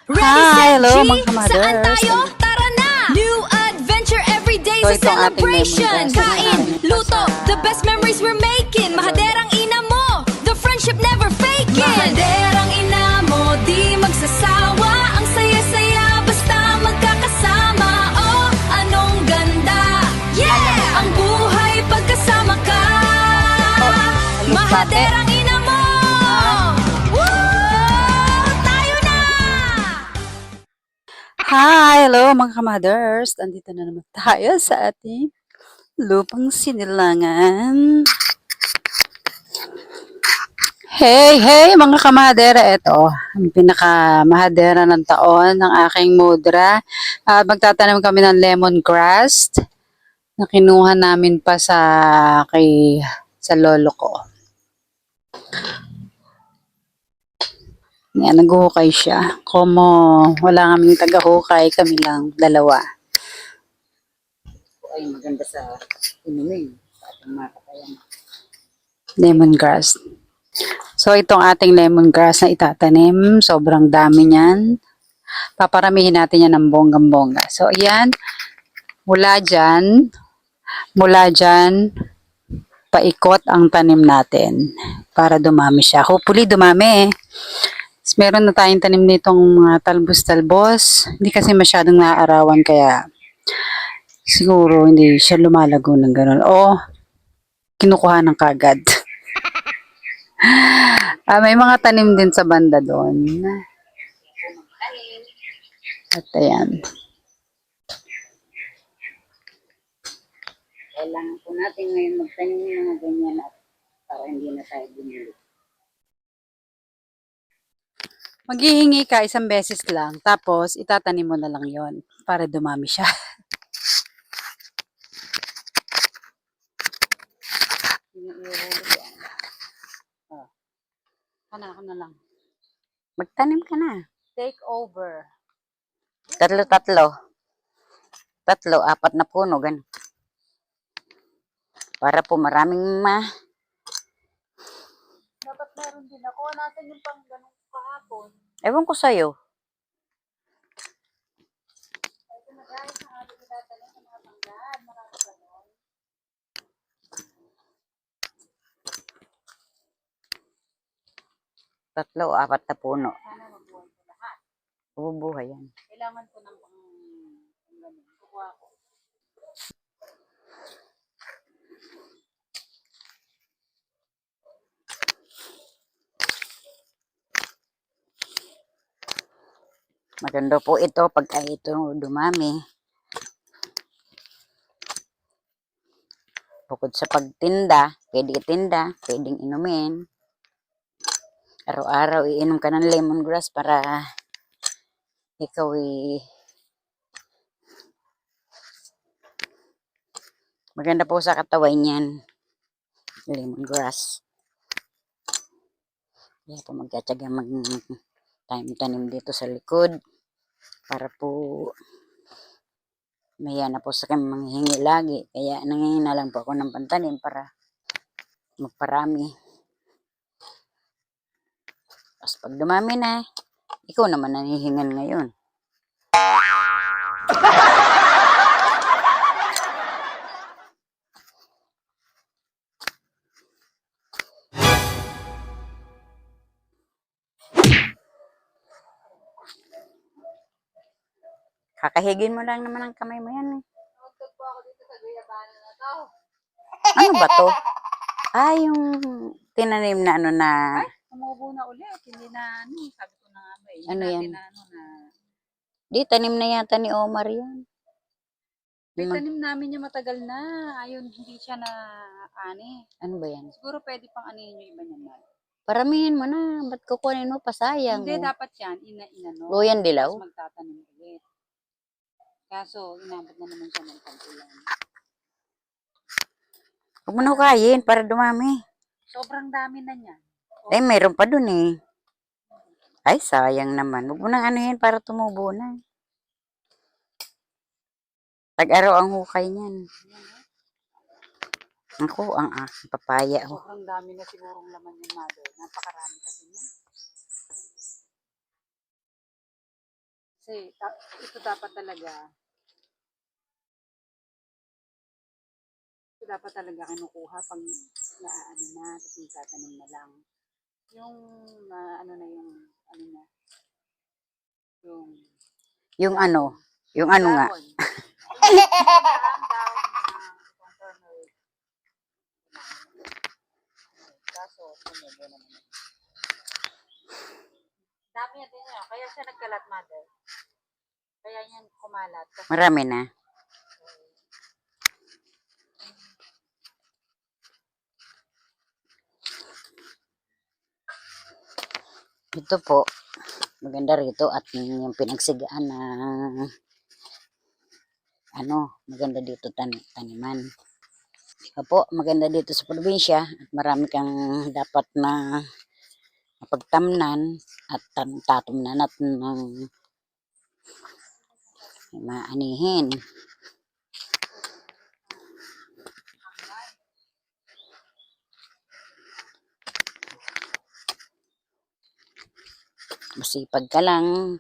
Hi, hello mga Saan kamaders. tayo? Tara na! New adventure every day So, sa ito ang ating celebration. lemongrass. Kain, luto, the best memories we're making. Mahaderang ina mo, the friendship never faking. Mahaderang ina mo, di magsasawa. Ang saya-saya, basta magkakasama. Oh, anong ganda. Yeah! Ang buhay pagkasama ka. Mahaderang ina mo. Woo! Tayo na! Hi, hello mga kamaders. Andito na naman tayo sa ating lupang sinilangan. Hey mga kamadera. Ito, ang pinakamahadera ng taon ng aking mudra. Magtatanim kami ng lemongrass na kinuha namin pa sa lolo ko. Yan, naghuhukay siya. Como wala kaming taga-hukay, kami lang, dalawa. Ay, maganda sa inumin. Sa ating mga katayan. Lemongrass. So, itong ating lemongrass na itatanim, sobrang dami niyan. Paparamihin natin yan ng bonggang-bongga. So, ayan, mula dyan, paikot ang tanim natin para dumami siya. Hopefully, dumami eh. Meron na tayong tanim nitong mga talbos-talbos. Hindi kasi masyadong naaarawan kaya siguro hindi siya lumalago ng gano'n. O kinukuha ng kagad. May mga tanim din sa banda doon. At ayan. Kailangan po natin ngayon magtanim ng mga ganyan at para hindi na tayo bumili. Maghihingi ka isang beses lang, tapos itatanim mo na lang yon para dumami siya. Ako na lang. Magtanim ka na. Take over. Tatlo, apat na puno, ganun. Para po maraming Dapat meron din ako. Natin yung pang ganun kahapon. Ewan ko sa'yo. Ito na guys, ang ating itatanim sa mga panggad. Makakapanon. Tatlo, apat na puno. Sana mabuhay ko lahat. Bubuhay yan. Kailangan ko ng pang ganun. Kukuha ko. Maganda po ito pag ito dumami. Bukod sa pagtinda, pwede itinda, pwedeng inumin. Araw-araw iinom ka ng lemongrass para ikaw maganda po sa katawan yan. Lemongrass. Kaya po magtsatsaga tanim dito sa likod para po maya na po sa kami manghihingi lagi. Kaya nangihingi na lang po ako ng pantanim para magparami. Tapos pag dumami na, ikaw naman nanghihingan ngayon. Kakahigin mo lang naman ang kamay mo yan. Nagtag po ako dito sa guyabana na to. Ano ba to? Yung tinanim na ano na... Tumubo na ulit. Hindi na sabi ko na nga ba eh. Ano yan? Na, Di, tanim na yata ni Omar yan. tanim namin yung matagal na. Ayun, hindi siya na ani. Ano ba yan? Siguro pwede pang anihin yung iba niyan. Paramihin mo na. Ba't kukunin mo pa? Sayang. Hindi, Oh. dapat yan. Ina-no. O yan dilaw? Tapos magtatanim ulit. Kaso, inabot na naman siya ng pag-ulan. Huwag mo na hukayin para dumami. Sobrang dami na niyan. Eh, mayroon pa dun eh. Ay, sayang naman. Huwag mo nang anuhin para tumubo na. Tag-araw ang hukay niyan. Ako, ang aking papaya. Sobrang dami na sigurong laman yung mother. Napakarami kasi niyan. Kasi ito dapat talaga, kinukuha pag naaano na, tapos tatanim na lang. Yung, ano na yung, ano na, yung Yung ano, yung ano nga. dahon. Ang dahon na itong turmeric. Kaso, tumego naman. Dami natin yun. Kaya siya nagkalat, mother. Kaya yan kumalat. Kasi Marami na. Ito po, maganda rito at yung pinagsigaan na ano, maganda dito taniman. Opo, maganda dito sa probinsya at marami kang dapat na mapagtamnan at tatumnan at ng maanihin. Masipag ka lang.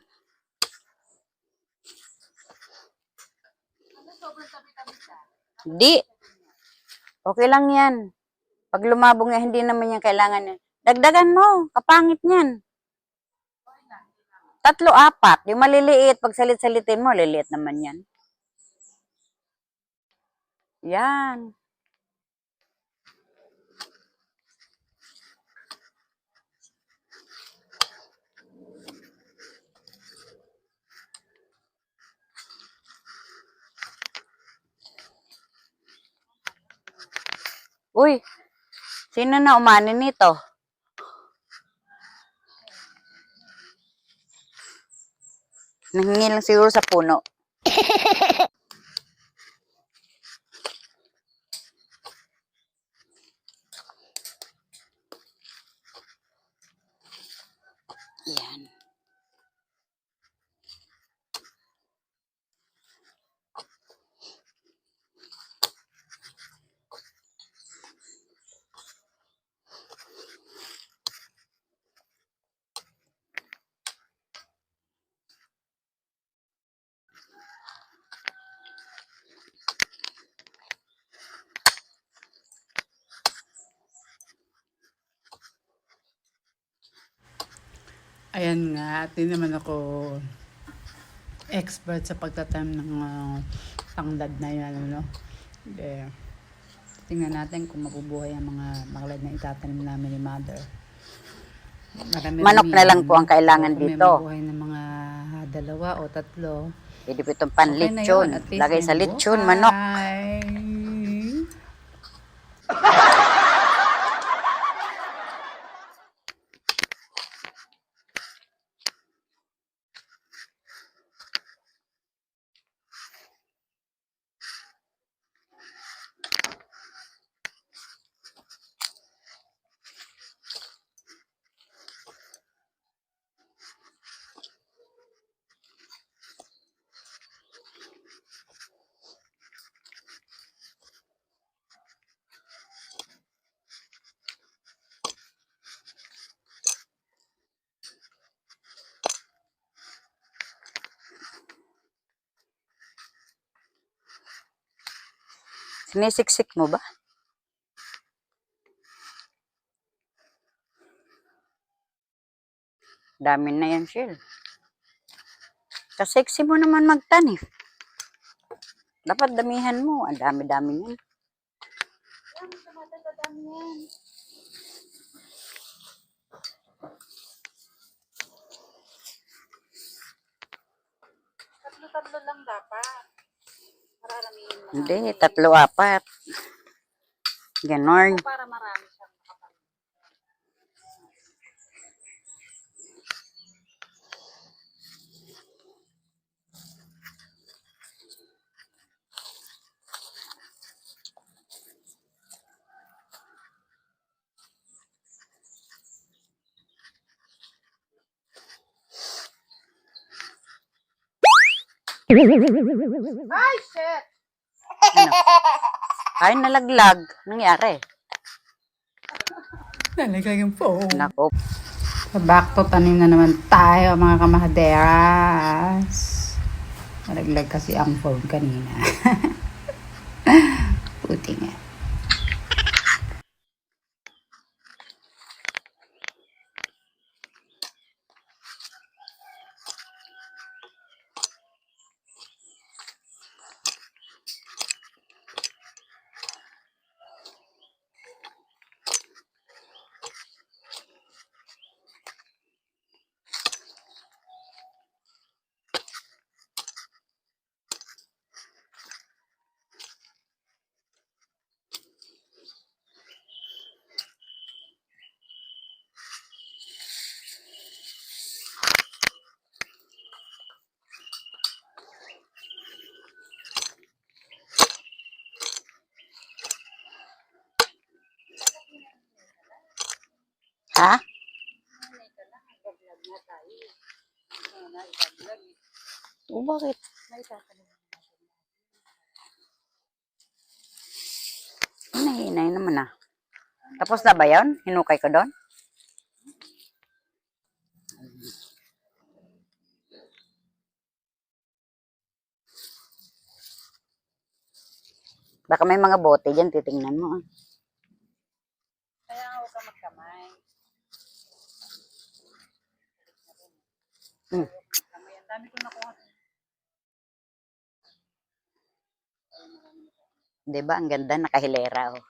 Hindi. Okay lang yan. Pag lumabong yan, hindi naman yan kailangan yan. Dagdagan mo. Kapangit niyan. 3, 4. Yung maliliit, pag salit-salitin mo, liliit naman yan. Yan. Uy, sino na umani nito? Nahingi lang siguro sa puno. Yan. Ayan nga, di naman ako expert sa pagtatanim ng tanglad na yan, ano. Tingnan natin kung mabubuhay ang mga tanglad na itatanim namin ni Mother. Manok na lang po ang kailangan kung may dito. mabuhay ng mga 2 o 3. Pwede po itong Okay na panlitsyon. yun, at least Lagay may sa litsyon, mabuhay. manok. Sinisiksik mo ba? Dami na yan, Shil. Kaseksi mo naman magtanim. Dapat damihan mo. Ang dami-dami yan. Tatlo lang dapat. Mararamihin mo. Hindi, 3, 4. Ganon. Para marami siyang kapal. Ay, shit! Ano? Ay, nalaglag. Nangyari. Nalagay yung phone. Nako. Back to tanim na naman tayo mga kamahaderas. Malaglag kasi ang phone kanina. Puti nga. Ha? O bakit? Hinahinay naman ah. Tapos na ba yun? Hinukay ko doon? Baka may mga bote dyan, titingnan mo ah. Kaya huwag ka magkamay. Hmm. Ang dami ko nakuha. Diba? Ang ganda, nakahilera oh.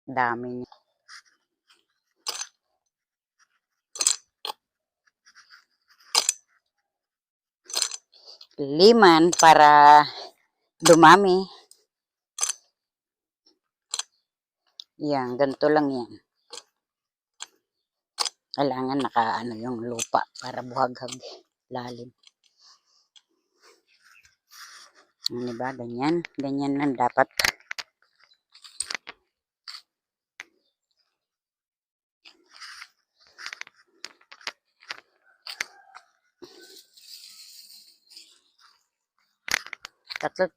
Dami niya. Liman para dumami. Yan, ganito lang yan. Kailangan nakaano yung lupa para buhaghag lalim. Ano ba? Ganyan. Ganyan lang dapat. Tatlo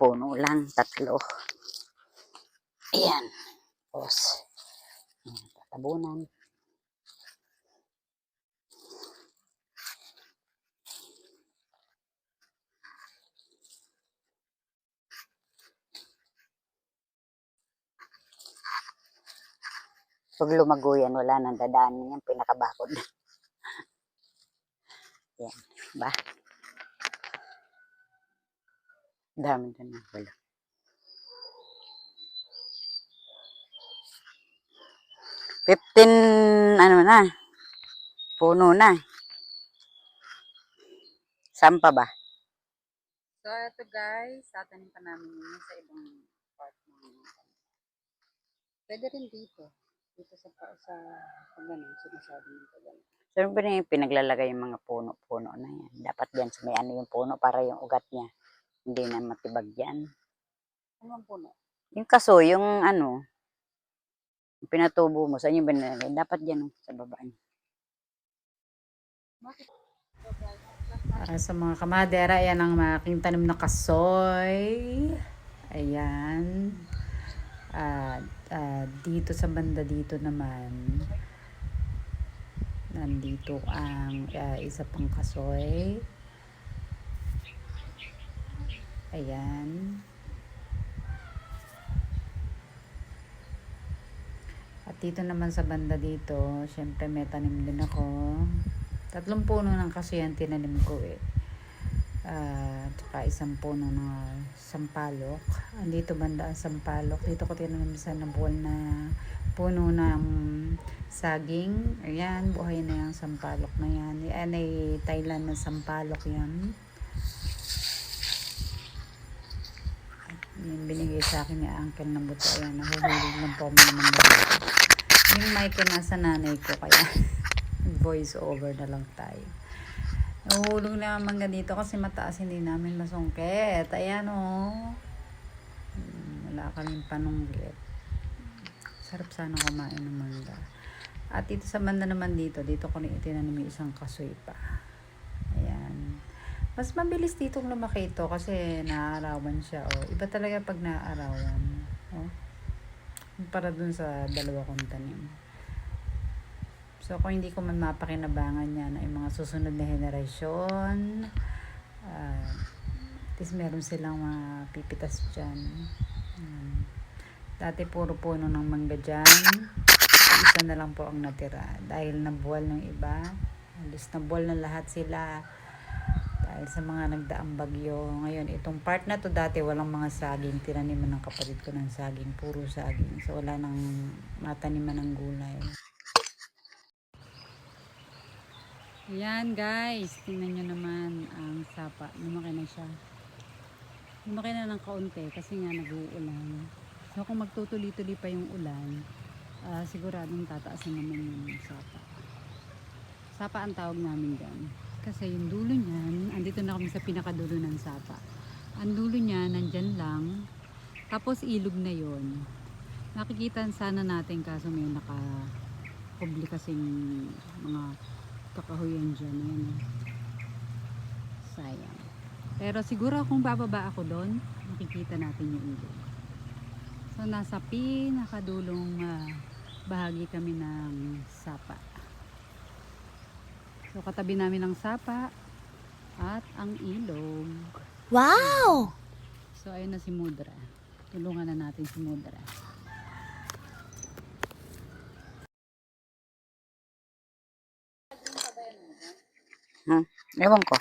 puno lang. Tatlo. Ayan. Tapos, tatabunan. Pag lumago yan, wala nang dadaanan yan. Pinakabakod. Yan. Ba? Dami na wala. 15, ano na, puno na. Saan pa ba? So, ito guys, tatanim pa namin yun sa ibang part ng pwede rin dito. Dito sa ganun, sinasabi ng ganun. Saan ba na yung pinaglalagay yung mga puno-puno na yan? Dapat yan sa may ano yung puno para yung ugat niya. Hindi na matibag yan. Anong puno? Yung kaso, yung ano, yung pinatubo mo, saan yung binalagay? Dapat yan sa baba niya. Para sa mga kamadera, ayan ang aking tanim na kasoy. Ayan. At dito sa banda dito naman, nandito ang isa pang kasoy. Ayan. At dito naman sa banda dito, syempre may tanim din ako. 3 puno ng kasoy ang tinanim ko eh. Tsaka 1 puno ng sampalok. Andito banda ang sampalok. Dito ko tinanim sa nabuwal na puno ng saging. Ayan, buhay na yung sampalok na yan. Yan ay Thailand na sampalok yan. Yung binigay sa akin ni Uncle ng buto. Ayan, nahuhulog lang po mga buto. Yung mic ko nasa nanay ko kaya voice over na lang tayo. Nahulog na ang mangga dito kasi mataas, hindi namin masungkit. Ayan o. Wala kaming panunggit. Sarap sana kumain ng mangga. At dito sa banda naman dito ko na itinanim yung isang kasoy pa. Ayan. Mas mabilis ditong lumaki ito kasi naaarawan siya. Oh. Iba talaga pag naaarawan. Oh. Para dun sa dalawa kong tanim. So, kung hindi ko man mapakinabangan yan ay mga susunod na henerasyon, at least meron silang mapipitas dyan. Dati puro puno ng mangga dyan. Isa na lang po ang natira. Dahil nabuwal ng iba. Alis nabuwal na lahat sila. Dahil sa mga nagdaang bagyo. Ngayon, itong part na to dati walang mga saging. Tinaniman ng kapatid ko ng saging. Puro saging. So, wala nang mataniman ng gulay. Ayan guys. Tingnan nyo naman ang sapa. Lumaki na siya. Lumaki na ng kaunti kasi nga nag-uulan. So, kung magtutuloy-tuloy pa yung ulan, siguradong tataasin naman yung sapa. Sapa ang tawag namin dyan. Kasi yung dulo niyan, andito na kami sa pinakadulo ng sapa. Ang dulo niya, nandyan lang. Tapos ilog na yon. Nakikita sana natin kaso may naka-publikasing mga kakahuyan dyan. Ayan. Sayang. Pero siguro kung bababa ako doon, makikita natin yung ilog. So nasa pinakadulong bahagi kami ng sapa. So katabi namin ang sapa at ang ilog. Wow! So ayun na si Mudra. Tulungan na natin si Mudra. Ewan ko.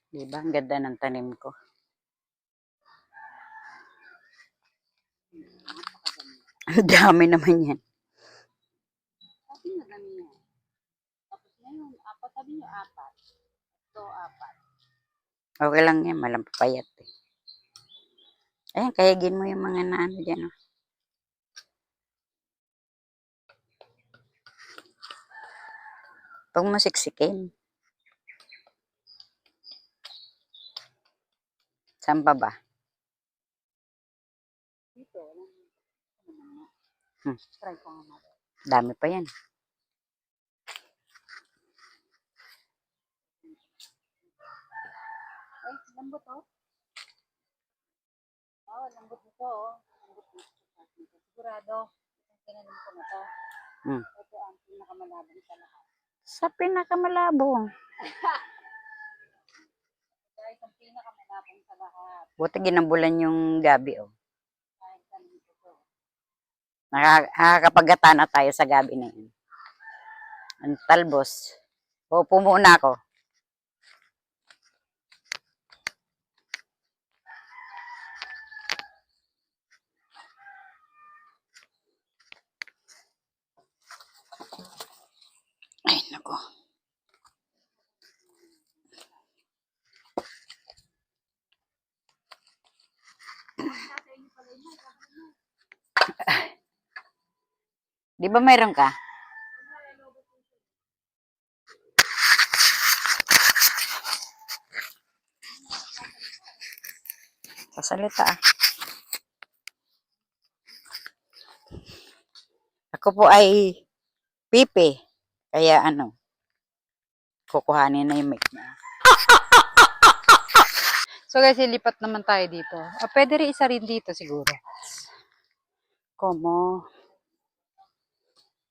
Diba? Ang ganda ng tanim ko. Ang dami naman yan. Sabi nyo dami yan. Tapos ngayon, apat. Sabi nyo apat. Ito, apat. Okay lang yan. Malampayat eh. Ayan, kayagin mo yung mga naano dyan. Oh. Pag masiksikin. Saan pa ba? Dito. Try ko nga. Dami pa yan. Ay, lambot oh. Oh, lambot nito oh. Lambot nito. Sigurado. Isang tinanim ko na to. Ito ang pinakamalabong sa lahat. Sa pinakamalabong? Guys, ang pinakamalabong sa lahat. Buti ginambulan yung gabi oh. Nakakapagata na tayo sa gabi na yun. Ang talbos. Upo muna ako. Ay, nako. Di ba mayroon ka? Sasalita ah. Ako po ay pipi. Kaya ano, kukuhanin na yung mic niya. So guys, ilipat naman tayo dito. Pwede rin isa rin dito siguro. Como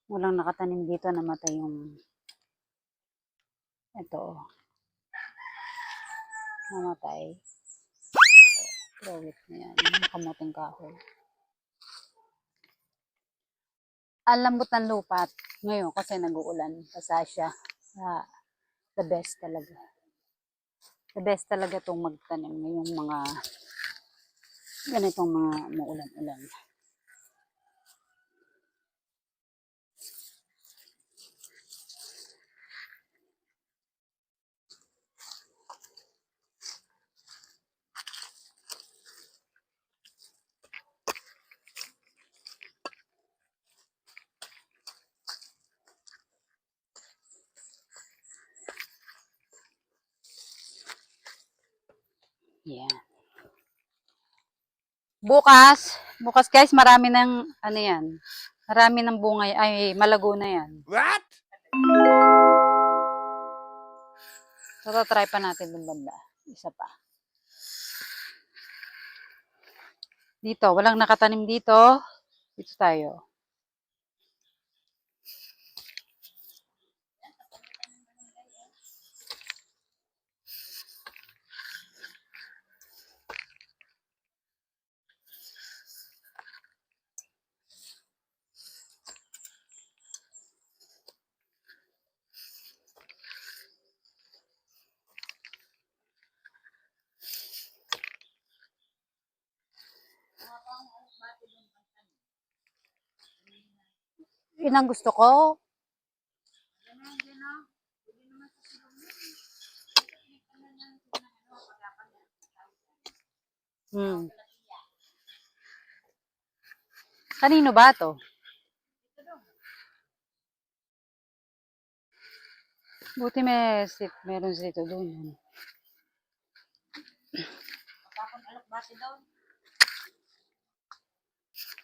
walang nakatanim dito, namatay yung ito. Namatay. Throw it na yan. Yung kamuting kahoy. Ang lambot ng lupa ngayon kasi nag-uulan. Basa siya. The best talaga. The best talaga itong magtanim ngayong mga ganitong mga maulan-ulan. Yan. Bukas guys, marami ng, ano yan, marami ng bunga, ay, malago na yan. What? So, try pa natin yung banda. Isa pa. Dito, walang nakatanim dito. Dito tayo. Yun ang gusto ko. Hmm. Kanino ba to? Buti meron dito doon.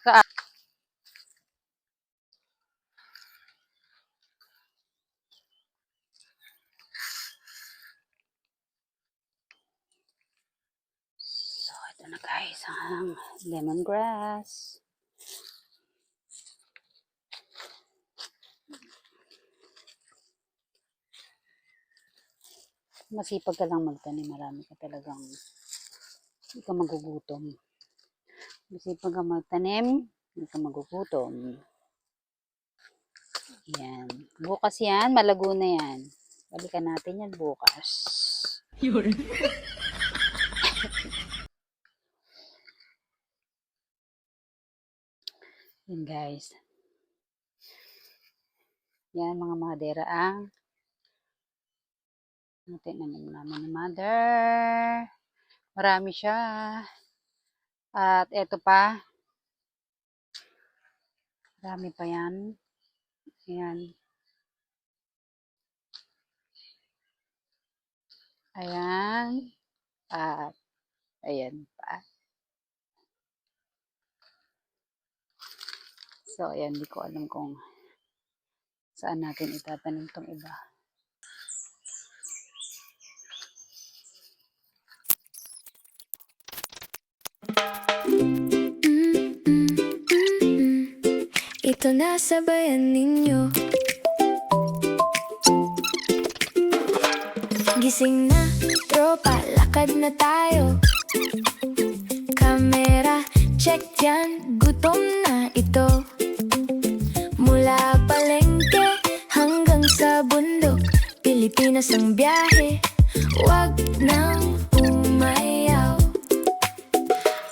Saan? So, ito na guys, ang lemongrass. Masipag ka lang magtanim, marami ka talagang, hindi ka magugutom. Masipag ka magtanim, hindi ka magugutom. Yan. Bukas yan, malago na yan. Balikan natin yan bukas. Yan guys. Yan mga madera ang natin naman ni mother. Marami siya. At eto pa. Marami pa yan. Ayan. Ayan. At ayan pa. So, ayan. Hindi ko alam kung saan natin itatanim tong iba. Ito na sabayan ninyo. Gising na, tropa, lakad na tayo. Kamera, check yan, gutom na ito. Mula palengke hanggang sa bundok, Pilipinas ang biyahe, wag nang umayaw.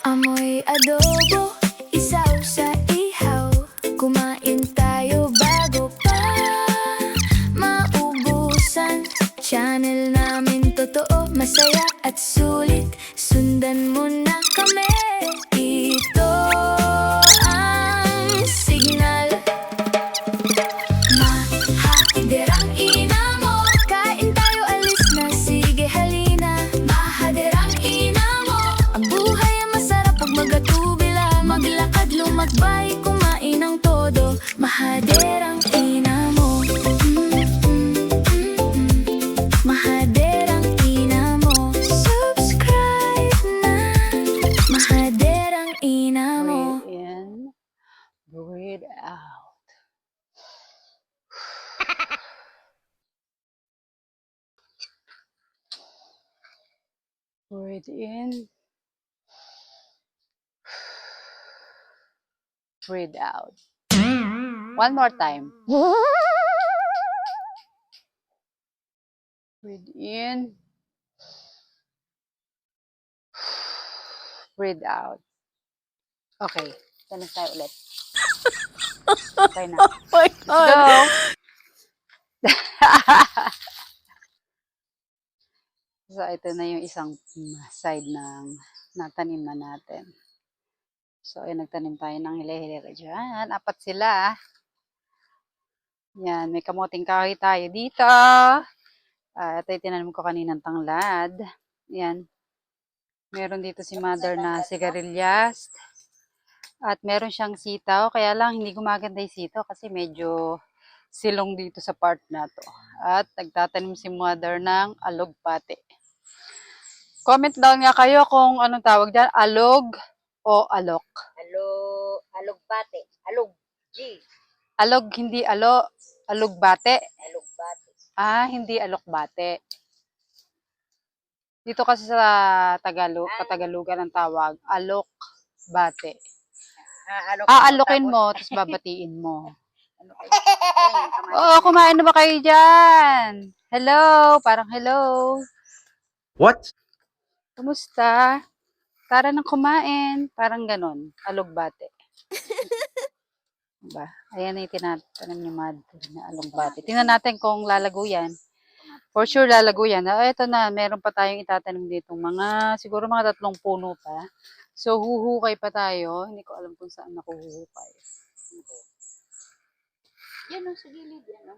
Amoy adobo, isaw sa ihaw. Kumain tayo bago pa maubusan. Channel namin totoo, masaya at sulit. Sundan mo na kami. Ito ang signal. Mahaderang ina mo. Kain tayo, alis na, sige halina. Mahaderang ina mo. Ang buhay ay masarap pag magatubila. Maglakad, lumagbay, kumain ng todo. Mahaderang ina mo. Mahaderang ina mo. Subscribe na. Mahaderang ina mo. Breathe in. Breathe out. Breathe in. Breathe out. One more time. Breathe in. Breathe out. Okay. Tanong tayo ulit. Okay na. Let's go. So, ito na yung isang side ng natanim na natin. So, ay nagtanim tayo ng hile-hilera dyan. 4 sila. Yan, may kamuting kahoy tayo dito. Ito yung tinanim ko kaninang tanglad. Yan. Meron dito si mother na sigarilyas. At meron siyang sitaw. Kaya lang hindi gumaganda yung sitaw kasi medyo silong dito sa part na to. At nagtatanim si mother ng alog-pate. Comment down nga kayo kung anong tawag dyan. Alog o alok. Alugbate. Alug. G. Alog, hindi alog-bate. Alugbate. Ah, hindi alok-bate. Dito kasi sa Katagalugan ang tawag, alok-bate. Alokin mo, tapos babatiin mo. Oo, kumain na ba kayo dyan? Hello, parang hello. What? Kumusta? Tara nang kumain. Parang ganon, alog-bate. Diba? Ayan na yung tinatanim ni mother na alog-bate. Tingnan natin kung lalago yan. For sure lalago yan. Ito na, meron pa tayong itatanim dito. Siguro mga 3 puno pa. So, huhukay pa tayo. Hindi ko alam kung saan ako huhukay. Yan o, sa gilid. Yan o.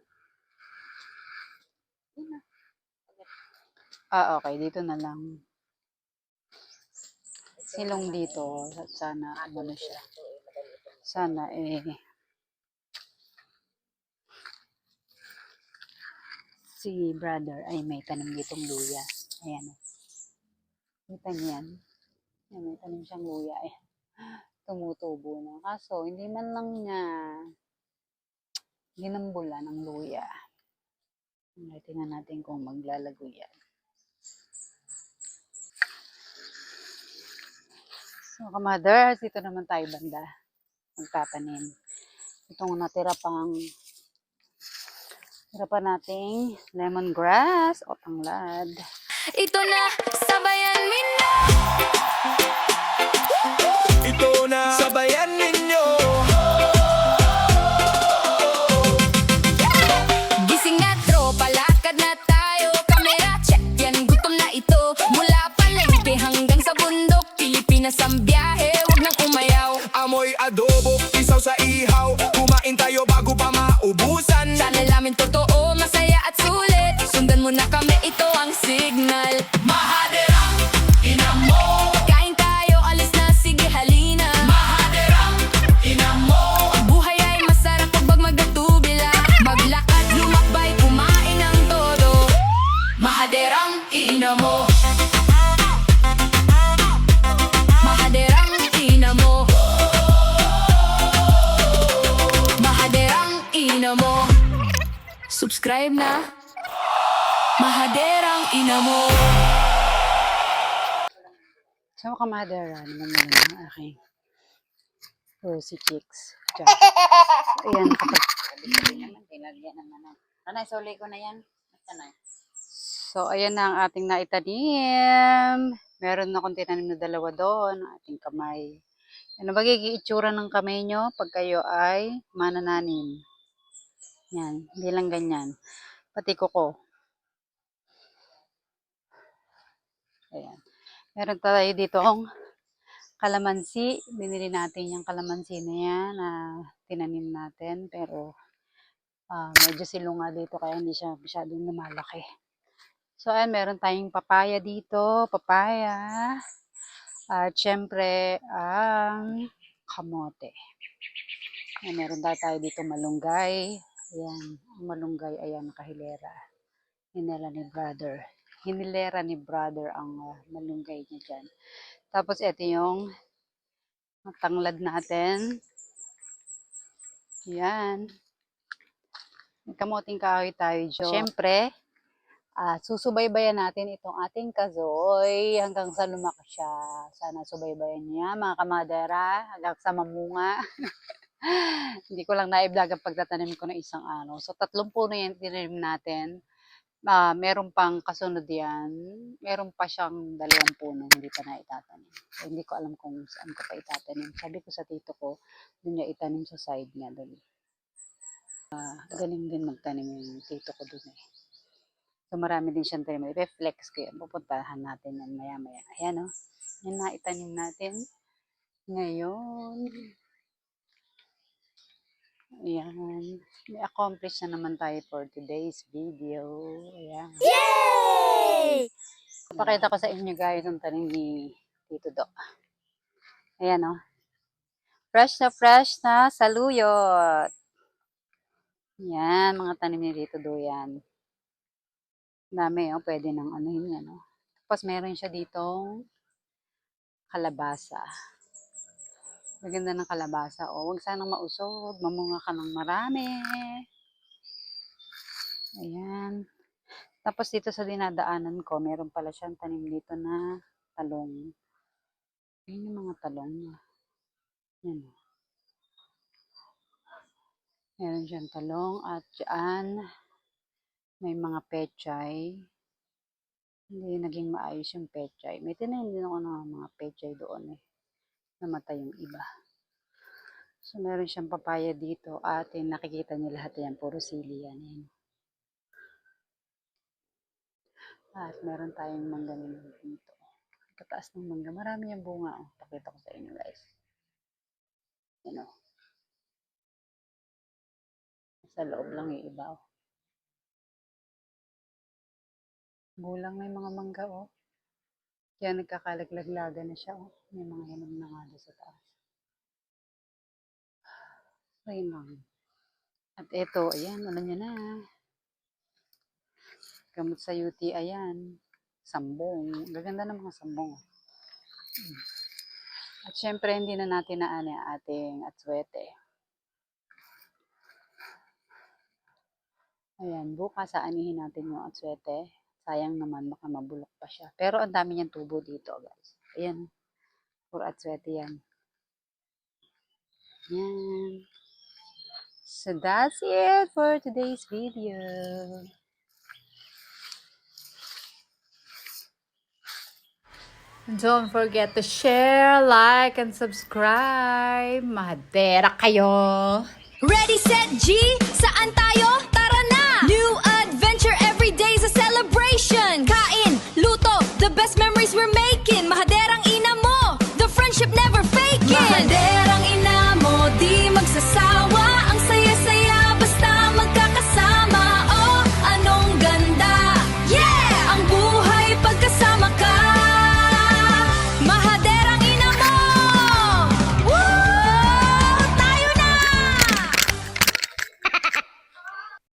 Okay. Dito na lang. Silong dito. Sana, ano siya. Sana, si brother ay may tanim ditong luya. Ayan. Kita niyo yan. Ayan, may tanim siyang luya. Tumutubo na. Kaso, hindi man lang niya ginambulan ng luya. Tingnan natin kung maglalago yan. So, kamaders, dito naman tayo banda. Magtatanim. Itong natira pa nating lemongrass o tanglad. Ito na, sabayan mo na. Ito na sabayan ninyo. Gising na tropa, lakad na tayo. Kamera check, yan gutom na ito. Mula palengke hanggang sa bundok, Pilipinas ang biyahe, wag nang umayaw. Amoy adobo, isaw sa ihaw. Kumain tayo bago pa maubusan. Channel namin totoo, masaya at sulit. Sundan mo na kami, ito ang signal. Mahaderang ina mo. Kain tayo, alis na, sige halina. Mahaderang ina mo. Ang buhay ay masarap pag magdatubila. Maglakad, lumakbay, kumain ng todo. Mahaderang ina mo. Mahaderang ina mo. Mahaderang ina mo. Subscribe na. Mahaderang ina mo. So, kamadara naman yun ang aking rosy cheeks. Diyan. Ayan, Tinagyan naman. Nanay, suli ko na yan. Nanay. So, ayan na ang ating naitanim. Meron na akong tinanim na 2 doon, ang ating kamay. Ano ba itsura ng kamay nyo pag kayo ay manananim? Yan, hindi lang ganyan. Pati kuko. Ayan. Meron tayo ditong kalamansi. Binili natin yung kalamansi na yan na tinanim natin. Pero medyo silunga dito kaya hindi siya masyadong lumalaki. So, ayan, meron tayong papaya dito. Papaya. At syempre, ang kamote. Ayan, meron tayo dito malunggay. Ayan, ang malunggay, ayan, nakahilera. Hinilera ni brother ang malunggay niya dyan. Tapos, ito yung tanglad natin. Ayan. May kamoting kahoy tayo dyan. Syempre, susubaybayan natin itong ating kazoy hanggang sa lumaki siya. Sana subaybayan niya, mga kamadera, hanggang sa mamunga. Hindi ko lang na-vlog ang pagtatanim ko ng isang ano. So, 3 puno yan tinanim natin. Meron pang kasunod yan. Meron pa siyang 2 puno, hindi pa na itatanim. So, hindi ko alam kung saan ko pa itatanim. Sabi ko sa tito ko, doon niya itanim sa side niya doon. Galing din magtanim yung tito ko doon eh. So, marami din siyang tanim. I-flex ko yan. Pupuntahan natin yan maya-maya. Ayan o. Yan na itanim natin. Ngayon. Ayan. May accomplish na naman tayo for today's video. Ayan. Yay! Papakita ko sa inyo guys ang tanim ni Tito Do. Ayan o. Fresh na saluyot. Yan, mga tanim ni Tito Do yan. Dami o, pwede nang anuhin yan o. Tapos meron siya ditong kalabasa. Maganda ng kalabasa o. Huwag sanang mausog, mamunga ka ng marami. Ayan. Tapos dito sa dinadaanan ko, meron pala siyang tanim dito na talong. Yan yung mga talong niya. Yan. Meron dyan talong at dyan may mga pechay. Hindi naging maayos yung pechay. May tinanim din ako ng mga pechay doon eh. Namatay yung iba. So meron siyang papaya dito at nakikita niyo lahat yan. Puro sili yan. Yan. At meron tayong mangga dito. Kataas ng mangga. Marami yung bunga. Oh. Pakita ko sa inyo guys. Yan o. Sa loob lang yung iba. Oh. Gulang na yung mga mangga. Oh. Kaya nagkakalaglaga na siya. Oh. May mga hinog na nga doon sa taas. So yun lang. At ito, ayan, alam nyo na. Gamot sa UTI, ayan. Sambong. Gaganda ng mga sambong. At syempre, hindi na natin naan yung ating atswete. Ayan, bukas aanihin natin yung atswete. Sayang naman, baka mabulok pa siya. Pero ang dami niyang tubo dito, guys. Ayan. Puro atswete yan. Yan. So that's it for today's video. Don't forget to share, like, and subscribe. Mahadera kayo! Ready, set, G! Saan tayo?